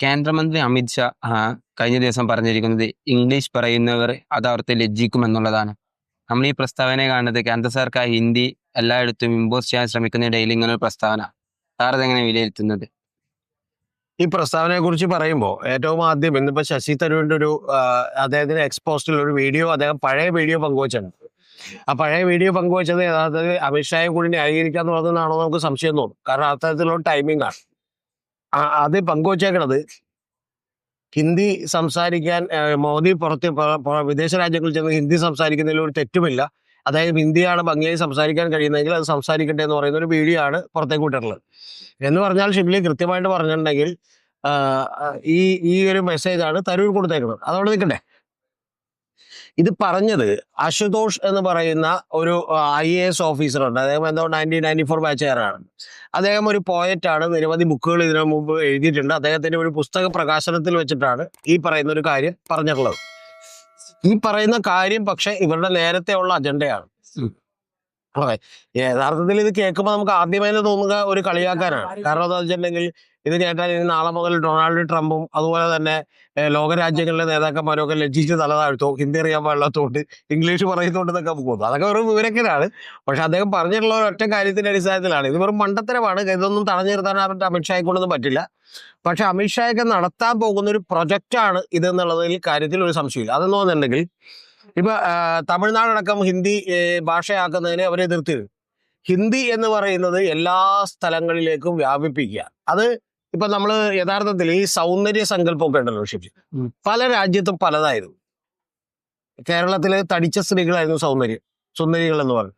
കേന്ദ്രമന്ത്രി അമിത് ഷാ കഴിഞ്ഞ ദിവസം പറഞ്ഞിരിക്കുന്നത് ഇംഗ്ലീഷ് പറയുന്നവർ അത് അവർക്ക് ലജ്ജിക്കുമെന്നുള്ളതാണ്. നമ്മൾ ഈ പ്രസ്താവന കാണുന്നത് കേന്ദ്ര സർക്കാർ ഹിന്ദി എല്ലായിടത്തും ഇമ്പോസ് ചെയ്യാൻ ശ്രമിക്കുന്നതിനിടയിൽ ഇങ്ങനെ ഒരു പ്രസ്താവന. സാർ അതെങ്ങനെ വിലയിരുത്തുന്നത്? ഈ പ്രസ്താവനയെ കുറിച്ച് പറയുമ്പോൾ ഏറ്റവും ആദ്യം ഇന്നിപ്പോ ശശി തരൂരിന്റെ ഒരു അദ്ദേഹത്തിന്റെ എക്സ്പോസ്റ്റിൽ ഒരു വീഡിയോ, അദ്ദേഹം പഴയ വീഡിയോ പങ്കുവച്ചാണ്. ആ പഴയ വീഡിയോ പങ്കുവച്ചത് യഥാർത്ഥത്തിൽ അമിത്ഷായെ കൂടി ന്യായീകരിക്കാന്ന് പറഞ്ഞതാണോ നമുക്ക് സംശയം തോന്നും. കാരണം അത്തരത്തിലുള്ള ടൈമിംഗ് ആണ് അത് പങ്കുവച്ചേക്കണത്. ഹിന്ദി സംസാരിക്കാൻ മോദി വിദേശ രാജ്യങ്ങളിൽ ചെന്ന് ഹിന്ദി സംസാരിക്കുന്നതിൽ ഒരു തെറ്റുമില്ല. അതായത് ഹിന്ദിയാണ് ഭംഗിയായി സംസാരിക്കാൻ കഴിയുന്നതെങ്കിൽ അത് സംസാരിക്കട്ടെ എന്ന് പറയുന്ന ഒരു വീഡിയോ ആണ് പുറത്തേക്ക് വിട്ടിട്ടുള്ളത്. എന്ന് പറഞ്ഞാൽ ഷിബ്ലി കൃത്യമായിട്ട് പറഞ്ഞിട്ടുണ്ടെങ്കിൽ ഈ ഈ ഒരു മെസ്സേജാണ് തരൂർ കൊടുത്തേക്കുന്നത്. അതോടെ നിൽക്കട്ടെ. ഇത് പറഞ്ഞത് അശുതോഷ് എന്ന് പറയുന്ന ഒരു IAS ഓഫീസറുണ്ട്. അദ്ദേഹം എന്തോ 1994 ബാച്ചുകാരാണ്. അദ്ദേഹം ഒരു പോയറ്റാണ്. നിരവധി ബുക്കുകൾ ഇതിനു മുമ്പ് എഴുതിയിട്ടുണ്ട്. അദ്ദേഹത്തിന്റെ ഒരു പുസ്തക പ്രകാശനത്തിൽ വെച്ചിട്ടാണ് ഈ പറയുന്ന ഒരു കാര്യം പറഞ്ഞിട്ടുള്ളത്. ഈ പറയുന്ന കാര്യം പക്ഷെ ഇവരുടെ നേരത്തെ ഉള്ള അജണ്ടയാണ്. അതെ, യഥാർത്ഥത്തിൽ ഇത് കേൾക്കുമ്പോൾ നമുക്ക് ആദ്യമായി തോന്നുക ഒരു കളിയാക്കാനാണ്. കാരണം എന്താ വെച്ചിട്ടുണ്ടെങ്കിൽ ഇത് കേട്ടാൽ ഇനി നാളെ മുതൽ ഡൊണാൾഡ് ട്രംപും അതുപോലെ തന്നെ ലോകരാജ്യങ്ങളിലെ നേതാക്കന്മാരും ഒക്കെ ലജ്ജിച്ച് തല താഴ്ത്തോ, ഹിന്ദി അറിയാൻ പാടില്ലാത്തതുകൊണ്ട് ഇംഗ്ലീഷ് പറയുന്നതുകൊണ്ട് എന്നൊക്കെ പോകുന്നു. അതൊക്കെ വെറും വിവരക്കനാണ്. പക്ഷെ അദ്ദേഹം പറഞ്ഞിട്ടുള്ള ഒറ്റ കാര്യത്തിന്റെ അടിസ്ഥാനത്തിലാണ്. ഇത് വെറും മണ്ടത്തരമാണ്. ഇതൊന്നും തടഞ്ഞു നിർത്താൻ അമിത്ഷായെ കൊണ്ടൊന്നും പറ്റില്ല. പക്ഷെ അമിത്ഷായൊക്കെ നടത്താൻ പോകുന്ന ഒരു പ്രൊജക്റ്റാണ് ഇതെന്നുള്ളതിൽ കാര്യത്തിൽ ഒരു സംശയമില്ല. അതെന്ന് പറഞ്ഞിട്ടുണ്ടെങ്കിൽ ഇപ്പൊ തമിഴ്നാടടക്കം ഹിന്ദി ഭാഷയാക്കുന്നതിനെ അവർ എതിർത്തിരുന്നു. ഹിന്ദി എന്ന് പറയുന്നത് എല്ലാ സ്ഥലങ്ങളിലേക്കും വ്യാപിപ്പിക്കുക. അത് ഇപ്പൊ നമ്മള് യഥാർത്ഥത്തിൽ ഈ സൗന്ദര്യ സങ്കല്പമൊക്കെ ഉണ്ടല്ലോ ഷിബി, പല രാജ്യത്തും പലതായിരുന്നു. കേരളത്തില് തടിച്ച സ്ത്രീകളായിരുന്നു സുന്ദരികൾ എന്ന് പറഞ്ഞു.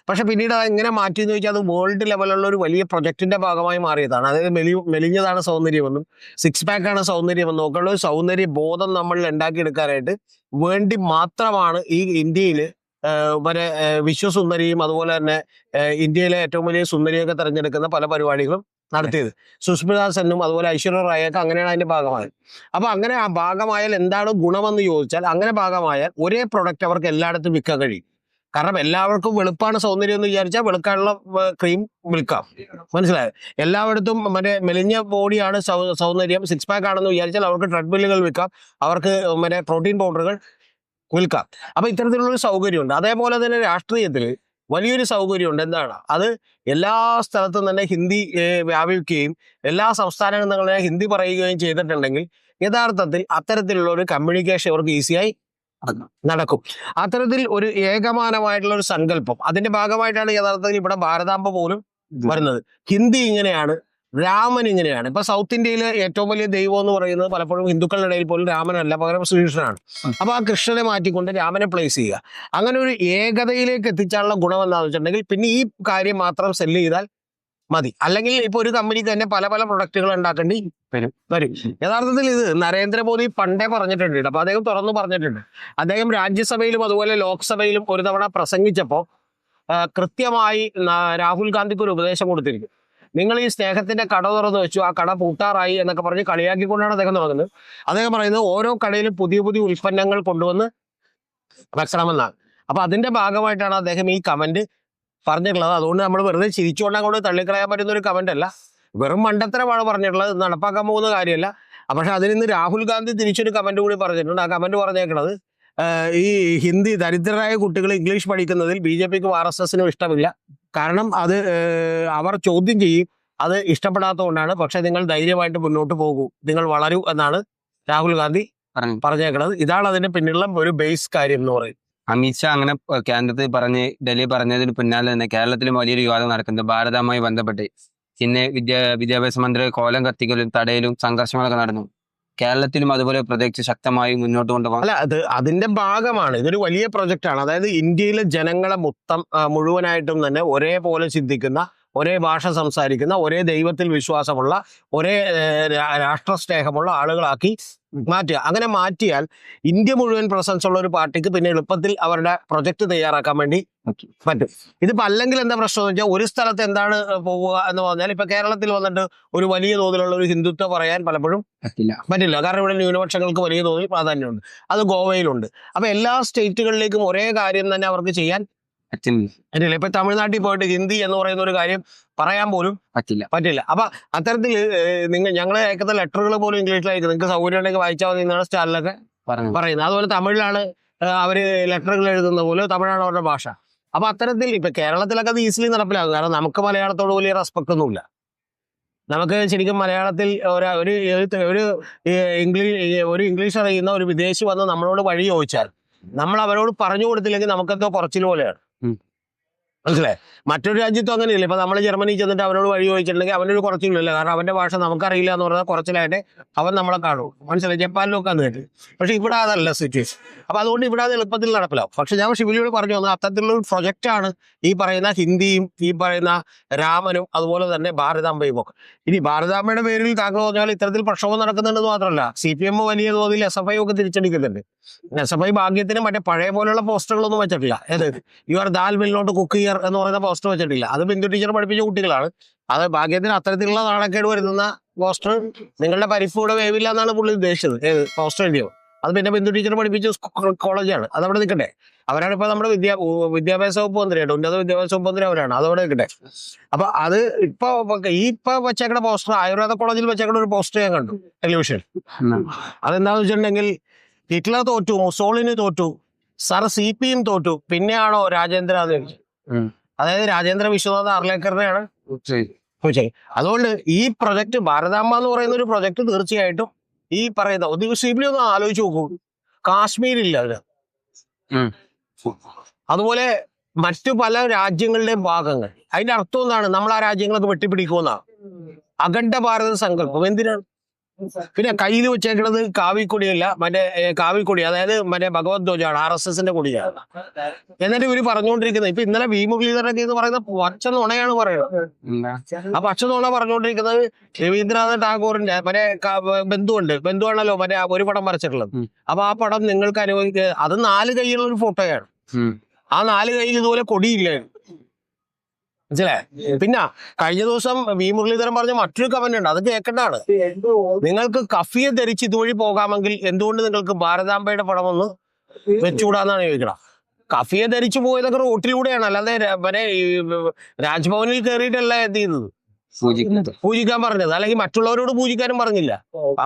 പക്ഷെ പിന്നീട് അത് എങ്ങനെ മാറ്റി എന്ന് ചോദിച്ചാൽ അത് വേൾഡ് ലെവലുള്ള ഒരു വലിയ പ്രൊജക്ടിന്റെ ഭാഗമായി മാറിയതാണ്. അതായത് മെലിഞ്ഞതാണ് സൗന്ദര്യമെന്നും 6 പാക്കാണ് സൗന്ദര്യമെന്നും ഒക്കെയുള്ള ഒരു സൗന്ദര്യ ബോധം നമ്മൾ ഉണ്ടാക്കിയെടുക്കാനായിട്ട് വേണ്ടി മാത്രമാണ് ഈ ഇന്ത്യയില് വരെ വിശ്വസുന്ദരിയും അതുപോലെ തന്നെ ഇന്ത്യയിലെ ഏറ്റവും വലിയ സുന്ദരിയൊക്കെ തെരഞ്ഞെടുക്കുന്ന പല പരിപാടികളും നടത്തിയത്. സുസ്മിത സെന്നും അതുപോലെ ഐശ്വര്യ റായൊക്കെ അങ്ങനെയാണ് അതിന്റെ ഭാഗമായത്. അപ്പൊ അങ്ങനെ ആ ഭാഗമായാൽ എന്താണ് ഗുണമെന്ന് ചോദിച്ചാൽ, അങ്ങനെ ഭാഗമായാൽ ഒരേ പ്രൊഡക്റ്റ് അവർക്ക് എല്ലായിടത്തും വിൽക്കാൻ കഴിയും. കാരണം എല്ലാവർക്കും വെളുപ്പാണ് സൗന്ദര്യം എന്ന് വിചാരിച്ചാൽ വെളുക്കാനുള്ള ക്രീം വിൽക്കാം. മനസ്സിലായത്? എല്ലായിടത്തും മറ്റേ മെലിഞ്ഞ ബോഡിയാണ് സൗന്ദര്യം, 6 പാക്ക് ആണെന്ന് വിചാരിച്ചാൽ അവർക്ക് ട്രെഡ്മില്ലുകൾ വിൽക്കാം, അവർക്ക് മറ്റേ പ്രോട്ടീൻ പൗഡറുകൾ വിൽക്കാം. അപ്പൊ ഇത്തരത്തിലുള്ളൊരു സൗകര്യമുണ്ട്. അതേപോലെ തന്നെ രാഷ്ട്രീയത്തിൽ വലിയൊരു സൗകര്യമുണ്ട്. എന്താണ് അത്? എല്ലാ സ്ഥലത്തും തന്നെ ഹിന്ദി വ്യാപിക്കുകയും എല്ലാ സംസ്ഥാനങ്ങളിലും ഹിന്ദി പറയുകയും ചെയ്തിട്ടുണ്ടെങ്കിൽ യഥാർത്ഥത്തിൽ അത്തരത്തിലുള്ള ഒരു കമ്മ്യൂണിക്കേഷൻ അവർക്ക് ഈസിയായി നടക്കും. അത്തരത്തിൽ ഒരു ഏകമാനമായിട്ടുള്ള ഒരു സങ്കല്പം അതിന്റെ ഭാഗമായിട്ടാണ് യഥാർത്ഥത്തിൽ ഇവിടെ ഭാരതാംബ പോലും വരുന്നത്. ഹിന്ദി ഇങ്ങനെയാണ്, രാമൻ ഇങ്ങനെയാണ്. ഇപ്പൊ സൗത്ത് ഇന്ത്യയിലെ ഏറ്റവും വലിയ ദൈവം എന്ന് പറയുന്നത് പലപ്പോഴും ഹിന്ദുക്കളുടെ ഇടയിൽ പോലും രാമനല്ല, പകരം ശ്രീകൃഷ്ണനാണ്. അപ്പൊ ആ കൃഷ്ണനെ മാറ്റിക്കൊണ്ട് രാമനെ പ്ലേസ് ചെയ്യുക. അങ്ങനെ ഒരു ഏകതയിലേക്ക് എത്തിച്ചാലുള്ള ഗുണം എന്താണെന്ന് വെച്ചിട്ടുണ്ടെങ്കിൽ പിന്നെ ഈ കാര്യം മാത്രം സെല്ല് ചെയ്താൽ മതി. അല്ലെങ്കിൽ ഇപ്പൊ ഒരു കമ്പനിക്ക് തന്നെ പല പല പ്രൊഡക്റ്റുകൾ ഉണ്ടാക്കേണ്ടി വരും. യഥാർത്ഥത്തിൽ ഇത് നരേന്ദ്രമോദി പണ്ടേ പറഞ്ഞിട്ടുണ്ട്. അപ്പൊ അദ്ദേഹം തുറന്നു പറഞ്ഞിട്ടുണ്ട്. അദ്ദേഹം രാജ്യസഭയിലും അതുപോലെ ലോക്സഭയിലും ഒരു തവണ പ്രസംഗിച്ചപ്പോൾ കൃത്യമായി രാഹുൽ ഗാന്ധിക്ക് ഒരു ഉപദേശം കൊടുത്തിരിക്കും. നിങ്ങൾ ഈ സ്നേഹത്തിന്റെ കട തുറന്നു വെച്ചു, ആ കട പൂട്ടാറായി എന്നൊക്കെ പറഞ്ഞ് കളിയാക്കിക്കൊണ്ടാണ് അദ്ദേഹം തുടങ്ങുന്നത്. അദ്ദേഹം പറയുന്നത് ഓരോ കടയിലും പുതിയ പുതിയ ഉൽപ്പന്നങ്ങൾ കൊണ്ടുവന്ന് വെക്കണമെന്നാണ്. അപ്പൊ അതിന്റെ ഭാഗമായിട്ടാണ് അദ്ദേഹം ഈ കമന്റ് പറഞ്ഞിട്ടുള്ളത്. അതുകൊണ്ട് നമ്മൾ വെറുതെ ചിരിച്ചുകൊണ്ടാൽ കൊണ്ട് തള്ളിക്കളയാൻ പറ്റുന്ന ഒരു കമന്റ് അല്ല, വെറും മണ്ടത്തരമാണ് പറഞ്ഞിട്ടുള്ളത്. നടപ്പാക്കാൻ പോകുന്ന കാര്യമല്ല. പക്ഷെ അതിൽ നിന്ന് രാഹുൽ ഗാന്ധി തിരിച്ചൊരു കമന്റ് കൂടി പറഞ്ഞിട്ടുണ്ട്. ആ കമന്റ് പറഞ്ഞേക്കുന്നത് ഈ ഹിന്ദി ദരിദ്രരായ കുട്ടികൾ ഇംഗ്ലീഷ് പഠിക്കുന്നതിൽ BJPക്കും RSSനും ഇഷ്ടമില്ല. കാരണം അത് അവർ ചോദ്യം ചെയ്യും, അത് ഇഷ്ടപ്പെടാത്തതുകൊണ്ടാണ്. പക്ഷെ നിങ്ങൾ ധൈര്യമായിട്ട് മുന്നോട്ട് പോകൂ, നിങ്ങൾ വളരൂ എന്നാണ് രാഹുൽ ഗാന്ധി പറഞ്ഞേക്കുന്നത്. ഇതാണ് അതിന്റെ പിന്നിലുള്ള ഒരു ബേസ് കാര്യം എന്ന് പറയും. അമിത്ഷാ അങ്ങനെ കേന്ദ്രത്തിൽ ഡൽഹി പറഞ്ഞതിന് പിന്നാലെ തന്നെ കേരളത്തിലും വലിയൊരു വിവാദം നടക്കുന്നത് ഭാരതവുമായി ബന്ധപ്പെട്ട്. പിന്നെ വിദ്യാഭ്യാസ മന്ത്രി കോലം കത്തിക്കലും തടയലും സംഘർഷങ്ങളൊക്കെ നടന്നു. കേരളത്തിലും അതുപോലെ പ്രത്യേകിച്ച് ശക്തമായി മുന്നോട്ട് കൊണ്ടുപോകാൻ അല്ല, അതിന്റെ ഭാഗമാണ്. ഇതൊരു വലിയ പ്രൊജക്റ്റാണ്. അതായത് ഇന്ത്യയിലെ ജനങ്ങളെ മുഴുവനായിട്ടും തന്നെ ഒരേപോലെ ചിന്തിക്കുന്ന, ഒരേ ഭാഷ സംസാരിക്കുന്ന, ഒരേ ദൈവത്തിൽ വിശ്വാസമുള്ള, ഒരേ രാഷ്ട്ര സ്നേഹമുള്ള ആളുകളാക്കി മാറ്റുക. അങ്ങനെ മാറ്റിയാൽ ഇന്ത്യ മുഴുവൻ പ്രസൻസ് ഉള്ള ഒരു പാർട്ടിക്ക് പിന്നെ എളുപ്പത്തിൽ അവരുടെ പ്രൊജക്ട് തയ്യാറാക്കാൻ വേണ്ടി പറ്റും. ഇതിപ്പോ അല്ലെങ്കിൽ എന്താ പ്രശ്നം എന്ന് വെച്ചാൽ, ഒരു സ്ഥലത്ത് എന്താണ് പോവുക എന്ന് പറഞ്ഞാൽ, ഇപ്പൊ കേരളത്തിൽ വന്നിട്ട് ഒരു വലിയ തോതിലുള്ള ഒരു ഹിന്ദുത്വം പറയാൻ പലപ്പോഴും പറ്റില്ല. കാരണം ഇവിടെ ന്യൂനപക്ഷങ്ങൾക്ക് വലിയ തോതിൽ പ്രാധാന്യമുണ്ട്. അത് ഗോവയിലുണ്ട്. അപ്പൊ എല്ലാ സ്റ്റേറ്റുകളിലേക്കും ഒരേ കാര്യം തന്നെ അവർക്ക് ചെയ്യാൻ പറ്റില്ല. ഇപ്പൊ തമിഴ്നാട്ടിൽ പോയിട്ട് ഹിന്ദി എന്ന് പറയുന്ന ഒരു കാര്യം പറയാൻ പോലും പറ്റില്ല. അപ്പൊ അത്തരത്തിൽ ഞങ്ങൾ അയക്കുന്ന ലെറ്ററുകൾ പോലും ഇംഗ്ലീഷിലായിരിക്കും. നിങ്ങൾക്ക് സൗകര്യം ഉണ്ടെങ്കിൽ വായിച്ചാൽ മതി എന്നാണ് സ്റ്റാലിനൊക്കെ പറയുന്നത്. അതുപോലെ തമിഴിലാണ് അവര് ലെറ്ററുകൾ എഴുതുന്ന പോലെ, തമിഴാണ് അവരുടെ ഭാഷ. അപ്പൊ അത്തരത്തിൽ ഇപ്പൊ കേരളത്തിലൊക്കെ അത് ഈസിലി നടപ്പിലാകും. കാരണം നമുക്ക് മലയാളത്തോട് വലിയ റെസ്പെക്ട് ഒന്നുമില്ല. നമുക്ക് ശരിക്കും മലയാളത്തിൽ ഒരു ഇംഗ്ലീഷ് അറിയുന്ന ഒരു വിദേശി വന്ന് നമ്മളോട് വഴി ചോദിച്ചാൽ നമ്മൾ അവരോട് പറഞ്ഞു കൊടുത്തില്ലെങ്കിൽ നമുക്കെന്തോ കുറച്ചിൽ പോലെയാണ്. മനസ്സിലായി? മറ്റൊരു രാജ്യത്തും അങ്ങനെയില്ല. ഇപ്പൊ നമ്മൾ ജർമ്മനി ചെന്നിട്ട് അവനോട് വഴി ചോദിച്ചിട്ടുണ്ടെങ്കിൽ അവനൊരു കുറച്ചില്ല. കാരണം അവന്റെ ഭാഷ നമുക്കറിയില്ല എന്ന് പറഞ്ഞാൽ കുറച്ചിലായിട്ട് അവൻ നമ്മളെ കാണും. മനസ്സിലായി? ജപ്പാനിലൊക്കെ അന്ന് കേട്ട്. പക്ഷെ ഇവിടെ അതല്ല സിറ്റുവേഷൻ. അപ്പൊ അതുകൊണ്ട് ഇവിടെ അത് എളുപ്പത്തിൽ നടപ്പിലാവും. പക്ഷെ ഞാൻ ഷിബിലിയോട് പറഞ്ഞു വന്നത് അത്തരത്തിലുള്ള ഒരു പ്രൊജക്റ്റാണ് ഈ പറയുന്ന ഹിന്ദിയും ഈ പറയുന്ന രാമനും അതുപോലെ തന്നെ ഭാരതാംബയും ഒക്കെ. ഇനി ഭാരതാംബയുടെ പേരിൽ താങ്കൾ പറഞ്ഞാൽ ഇത്തരത്തിൽ പ്രക്ഷോഭം നടക്കുന്നുണ്ടെന്ന് മാത്രമല്ല, CPM വലിയ തോതിൽ SFI ഒക്കെ തിരിച്ചടിക്കുന്നുണ്ട്. SFI ഭാഗ്യത്തിന് മറ്റേ പഴയ പോലെയുള്ള പോസ്റ്ററുകളൊന്നും വെച്ചിട്ടില്ല. You are dal will not cook here എന്ന് പറയുന്ന പോസ്റ്റർ വെച്ചിട്ടില്ല. അത് ബിന്ദു ടീച്ചർ പഠിപ്പിച്ച കുട്ടികളാണ്. അത് ഭാഗ്യത്തിന് അത്തരത്തിലുള്ള നാണക്കേട് വരുന്ന പോസ്റ്റർ നിങ്ങളുടെ പരിപ്പ് കൂടെ വേവില്ല എന്നാണ് പുള്ളി ഉദ്ദേശിച്ചത്. പോസ്റ്റർ എഴുതിയോ? അത് പിന്നെ ബിന്ദു ടീച്ചർ പഠിപ്പിച്ച കോളേജാണ്. അതവിടെ നിൽക്കട്ടെ. അവരാണ് ഇപ്പൊ നമ്മുടെ വിദ്യാഭ്യാസ വകുപ്പ് മന്ത്രിയായിട്ട്, ഉന്നത വിദ്യാഭ്യാസ വകുപ്പ് മന്ത്രി അവരാണ്. അതവിടെ നിൽക്കട്ടെ. അപ്പൊ അത് ഇപ്പൊ വെച്ചേക്കണ പോസ്റ്റർ ആയുർവേദ കോളേജിൽ വെച്ചേക്കണ ഒരു പോസ്റ്റർ ഞാൻ കണ്ടു ടെലിവിഷൻ. അതെന്താന്ന് വെച്ചിട്ടുണ്ടെങ്കിൽ ഹിറ്റ്ലർ തോറ്റു, മുസോളിനി തോറ്റു, സർ CPM തോറ്റു, പിന്നെയാണോ രാജേന്ദ്ര എന്ന് ചോദിച്ചു. അതായത് രാജേന്ദ്ര വിശ്വനാഥ് ആർലേക്കറിനെയാണ്. അതുകൊണ്ട് ഈ പ്രൊജക്ട് ഭാരതാംബ എന്ന് പറയുന്ന ഒരു പ്രൊജക്ട് തീർച്ചയായിട്ടും ഈ പറയുന്ന സിബിലി ഒന്ന് ആലോചിച്ച് നോക്കൂ. കാശ്മീരില്ല അത്. അതുപോലെ മറ്റു പല രാജ്യങ്ങളുടെയും ഭാഗങ്ങൾ. അതിന്റെ അർത്ഥം എന്താണ്? നമ്മൾ ആ രാജ്യങ്ങളൊക്കെ വെട്ടിപ്പിടിക്കുമെന്നാണ്. അഖണ്ഡ ഭാരത സങ്കല്പം എന്തിനാണ്? പിന്നെ കയ്യിൽ വെച്ചേക്കുന്നത് കാവിക്കൊടിയല്ല, മറ്റേ കാവിക്കൊടി, അതായത് മറ്റേ ഭഗവത് ധ്വജാണ്, RSSന്റെ കൊടിയാണ്. എന്നിട്ട് ഇവര് പറഞ്ഞുകൊണ്ടിരിക്കുന്നത് ഇപ്പൊ ഇന്നലെ വി മുരളീധരനൊക്കെ എന്ന് പറയുന്ന പച്ച നുണയാണ് പറയുന്നത്. ആ പച്ച നുണ പറഞ്ഞുകൊണ്ടിരിക്കുന്നത് രവീന്ദ്രനാഥ ടാഗോറിന്റെ മറ്റേ ബന്ധുവാണല്ലോ മറ്റേ ഒരു പടം വരച്ചിട്ടുള്ളത്. അപ്പൊ ആ പടം നിങ്ങൾക്ക് അനുഭവിക്കുക, അത് 4 കൈയുള്ള ഒരു ഫോട്ടോയാണ്. ആ 4 കൈയിൽ ഇതുപോലെ കൊടിയില്ലായിരുന്നു. മനസ്സിലായി? പിന്നെ കഴിഞ്ഞ ദിവസം വി മുരളീധരൻ പറഞ്ഞ മറ്റൊരു കമന്റ് ഉണ്ട്, അത് കേൾക്കേണ്ടതാണ്. നിങ്ങൾക്ക് കഫിയെ ധരിച്ച് ഇതുവഴി പോകാമെങ്കിൽ എന്തുകൊണ്ട് നിങ്ങൾക്ക് ഭാരതാംബയുടെ പടം ഒന്ന് വെച്ചുകൂടാന്നാണ് ചോദിക്കണം. കഫിയെ ധരിച്ചു പോയതൊക്കെ റോട്ടിലൂടെയാണ്, അല്ലാതെ രാജ്ഭവനിൽ കയറിയിട്ടല്ല എന്ത് ചെയ്തത്, പൂജിക്കാൻ പറഞ്ഞത്. അല്ലെങ്കിൽ മറ്റുള്ളവരോട് പൂജിക്കാനും പറഞ്ഞില്ല.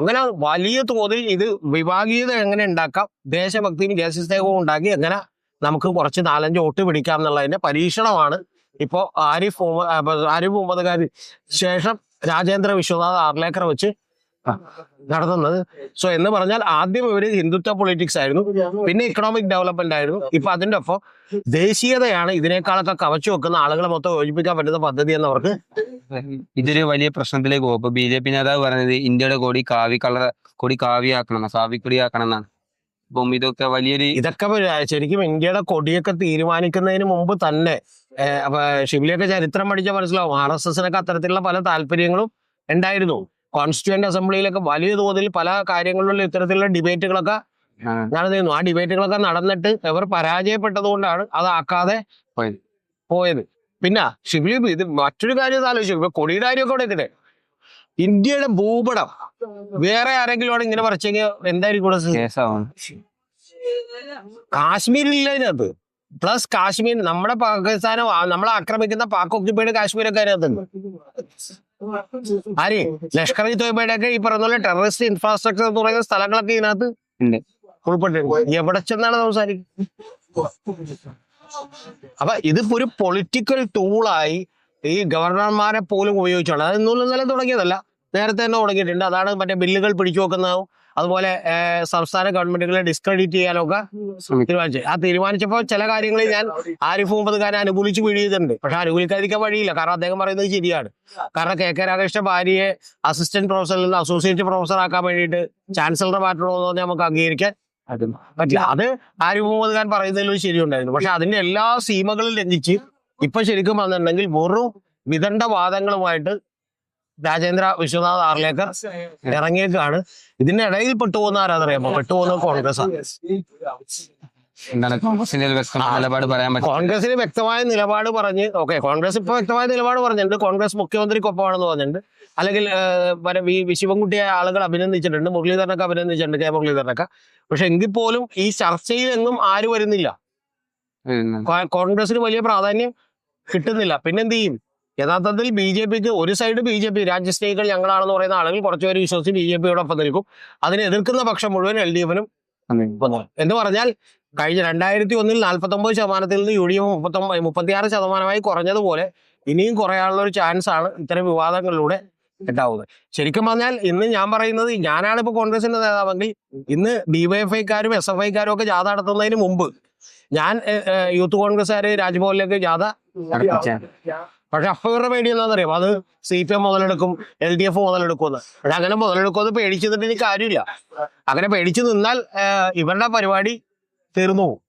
അങ്ങനെ വലിയ തോതിൽ ഇത് വിഭാഗീയത എങ്ങനെ ഉണ്ടാക്കാം, ദേശഭക്തിയും ദേശസ്നേഹവും ഉണ്ടാക്കി എങ്ങനെ നമുക്ക് കുറച്ച് 4-5 വോട്ട് പിടിക്കാം എന്നുള്ളതിന്റെ പരീക്ഷണമാണ് ഇപ്പോ ആരിഫ് മുഹമ്മദ് ഖാന് ശേഷം രാജേന്ദ്ര വിശ്വനാഥ് ആർലേക്കർ വെച്ച് നടത്തുന്നത്. സോ എന്ന് പറഞ്ഞാൽ ആദ്യം ഇവര് ഹിന്ദുത്വ പൊളിറ്റിക്സ് ആയിരുന്നു, പിന്നെ ഇക്കണോമിക് ഡെവലപ്മെന്റ് ആയിരുന്നു. ഇപ്പൊ അതിന്റെ ഒപ്പം ദേശീയതയാണ് ഇതിനേക്കാളൊക്കെ കവച്ചു വെക്കുന്ന ആളുകളെ മൊത്തം യോജിപ്പിക്കാൻ പറ്റുന്ന പദ്ധതി എന്നവർക്ക്. ഇതൊരു വലിയ പ്രശ്നത്തിലേക്ക് പോകും. ഇപ്പൊ BJP നേതാവ് പറഞ്ഞത് ഇന്ത്യയുടെ കൊടി കാവിയാക്കണം, കാവിക്കൊടിയാക്കണം എന്നാണ്. അപ്പം ഇതൊക്കെ ഇതൊക്കെ ശരിക്കും ഇന്ത്യയുടെ കൊടിയൊക്കെ തീരുമാനിക്കുന്നതിന് മുമ്പ് തന്നെ ഷിബിലിയൊക്കെ ചരിത്രം പഠിച്ചാൽ മനസ്സിലാവും, RSSനൊക്കെ അത്തരത്തിലുള്ള പല താല്പര്യങ്ങളും ഉണ്ടായിരുന്നു. കോൺസ്റ്റിറ്റ്യൂന്റ് അസംബ്ലിയിലൊക്കെ വലിയ തോതിൽ പല കാര്യങ്ങളിലുള്ള ഇത്തരത്തിലുള്ള ഡിബേറ്റുകളൊക്കെ നടന്നിരുന്നു. ആ ഡിബേറ്റുകളൊക്കെ നടന്നിട്ട് ഇവർ പരാജയപ്പെട്ടതുകൊണ്ടാണ് അതാക്കാതെ പോയത്. പിന്നെ ഷിബിലി ഇത് മറ്റൊരു കാര്യം ആലോചിച്ചു. ഇപ്പൊ കൊടിയുടെ കാര്യമൊക്കെ അവിടെ എത്തിട്ടെ, ഇന്ത്യയുടെ ഭൂപടം വേറെ ആരെങ്കിലും ആണ് ഇങ്ങനെ വരച്ചെങ്കിൽ എന്തായിരിക്കും കാശ്മീരില്ല ഇതിനകത്ത്. പ്ലസ് കാശ്മീർ നമ്മുടെ പാകിസ്ഥാനോ നമ്മളെ ആക്രമിക്കുന്ന പാക് ഒക്യുപ്പൈഡ് കാശ്മീരൊക്കെ അതിനകത്തുണ്ട്. ആര് ലഷ്കർ ഇ തോയ്ബയുടെ ഒക്കെ ഈ പറഞ്ഞ പോലെ ടെററിസ്റ്റ് ഇൻഫ്രാസ്ട്രക്ചർ എന്ന് പറയുന്ന സ്ഥലങ്ങളൊക്കെ ഇതിനകത്ത് ഉൾപ്പെട്ടിട്ടുണ്ട്. എവിടെ ചെന്നാണ് സംസാരിക്കുന്നത്? അപ്പൊ ഇതിപ്പോ ഒരു പൊളിറ്റിക്കൽ ടൂളായി ഈ ഗവർണർമാരെ പോലും ഉപയോഗിച്ചാണ്. അത് ഇന്നലെ തുടങ്ങിയതല്ല, നേരത്തെ തന്നെ തുടങ്ങിയിട്ടുണ്ട്. അതാണ് മറ്റേ ബില്ലുകൾ പിടിച്ചു വെക്കുന്നതും അതുപോലെ സംസ്ഥാന ഗവൺമെന്റുകളെ ഡിസ്ക്രെഡിറ്റ് ചെയ്യാനൊക്കെ തീരുമാനിച്ചപ്പോൾ ചില കാര്യങ്ങളിൽ ഞാൻ ആരിഫ് മുഹമ്മദ് ഖാനെ അനുകൂലിച്ച് വീഴ്ചയുണ്ട്. പക്ഷെ അനുകൂലിക്കാതിരിക്കാൻ വഴിയില്ല, കാരണം അദ്ദേഹം പറയുന്നത് ശരിയാണ്. കാരണം KK രാകേഷിന്റെ ഭാര്യയെ അസിസ്റ്റന്റ് പ്രൊഫസറിൽ നിന്ന് അസോസിയേറ്റ് പ്രൊഫസർ ആക്കാൻ വേണ്ടിയിട്ട് ചാൻസലർ മാറ്റണമെന്ന് പറഞ്ഞാൽ നമുക്ക് അംഗീകരിക്കാൻ പറ്റില്ല. അത് ആരിഫ് മുഹമ്മദ് ഖാൻ പറയുന്നതിലും ശരിയുണ്ടായിരുന്നു. പക്ഷെ അതിന്റെ എല്ലാ സീമകളും ലംഘിച്ച് ഇപ്പൊ ശരിക്കും വന്നിട്ടുണ്ടെങ്കിൽ വെറും വിദണ്ഡ വാദങ്ങളുമായിട്ട് രാജേന്ദ്ര വിശ്വനാഥ് ആർലേക്കർ ഇറങ്ങിയേക്കാണ്. ഇതിന്റെ ഇടയിൽ പെട്ടുപോകുന്ന ആരാധറിയാമോ? പെട്ടുപോകുന്നത് കോൺഗ്രസ്സാണ്. കോൺഗ്രസിന് വ്യക്തമായ നിലപാട് പറഞ്ഞ് കോൺഗ്രസ് ഇപ്പൊ വ്യക്തമായ നിലപാട് പറഞ്ഞിട്ടുണ്ട്. കോൺഗ്രസ് മുഖ്യമന്ത്രിക്കൊപ്പമാണെന്ന് പറഞ്ഞിട്ടുണ്ട്. അല്ലെങ്കിൽ ശിവൻകുട്ടിയെ ആളുകൾ അഭിനന്ദിച്ചിട്ടുണ്ട്, മുരളീധരനൊക്കെ അഭിനന്ദിച്ചിട്ടുണ്ട്, K മുരളീധരനൊക്കെ. പക്ഷെ എങ്കിൽ പോലും ഈ ചർച്ചയിൽ എങ്ങും ആര് വരുന്നില്ല. കോൺഗ്രസിന് വലിയ പ്രാധാന്യം കിട്ടുന്നില്ല. പിന്നെ എന്ത് ചെയ്യും? യഥാർത്ഥത്തിൽ ബി ജെ പിക്ക് ഒരു സൈഡ് ബി ജെ പി രാജ്യസ്നേഹികൾ ഞങ്ങളാണെന്ന് പറയുന്ന ആളുകൾ കുറച്ചുപേര് വിശ്വസിച്ച് ബി ജെ പിയോടൊപ്പം നിൽക്കും. അതിനെ എതിർക്കുന്ന പക്ഷം മുഴുവൻ എൽ ഡി എഫിനും എന്ന് പറഞ്ഞാൽ കഴിഞ്ഞ 2001 49% നിന്ന് UDF 36% കുറഞ്ഞതുപോലെ ഇനിയും കുറയാനുള്ള ഒരു ചാൻസ് ആണ് ഇത്തരം വിവാദങ്ങളിലൂടെ ഉണ്ടാവുന്നത്. ശരിക്കും പറഞ്ഞാൽ ഇന്ന് ഞാൻ പറയുന്നത്, ഞാനാണ് ഇപ്പോൾ കോൺഗ്രസിന്റെ നേതാവെങ്കിൽ ഇന്ന് ഡിവൈഎഫ്ഐക്കാരും SFIക്കാരും ഒക്കെ ജാഥ നടത്തുന്നതിന് മുമ്പ് ഞാൻ യൂത്ത് കോൺഗ്രസ്സുകാര് രാജ്ഭവനിലേക്ക് ജാഥ പക്ഷെ അപ്പൊ ഇവരുടെ പേടി എന്താണെന്നറിയാം, അത് CPM മുതലെടുക്കും, LDF മുതലെടുക്കുമെന്ന്. പക്ഷെ അങ്ങനെ മുതലെടുക്കുമെന്ന് പേടിച്ചു നിന്നിട്ട് ഇനി കാര്യമില്ല. അങ്ങനെ പേടിച്ചു നിന്നാൽ ഇവരുടെ പരിപാടി തീർന്നു പോകും.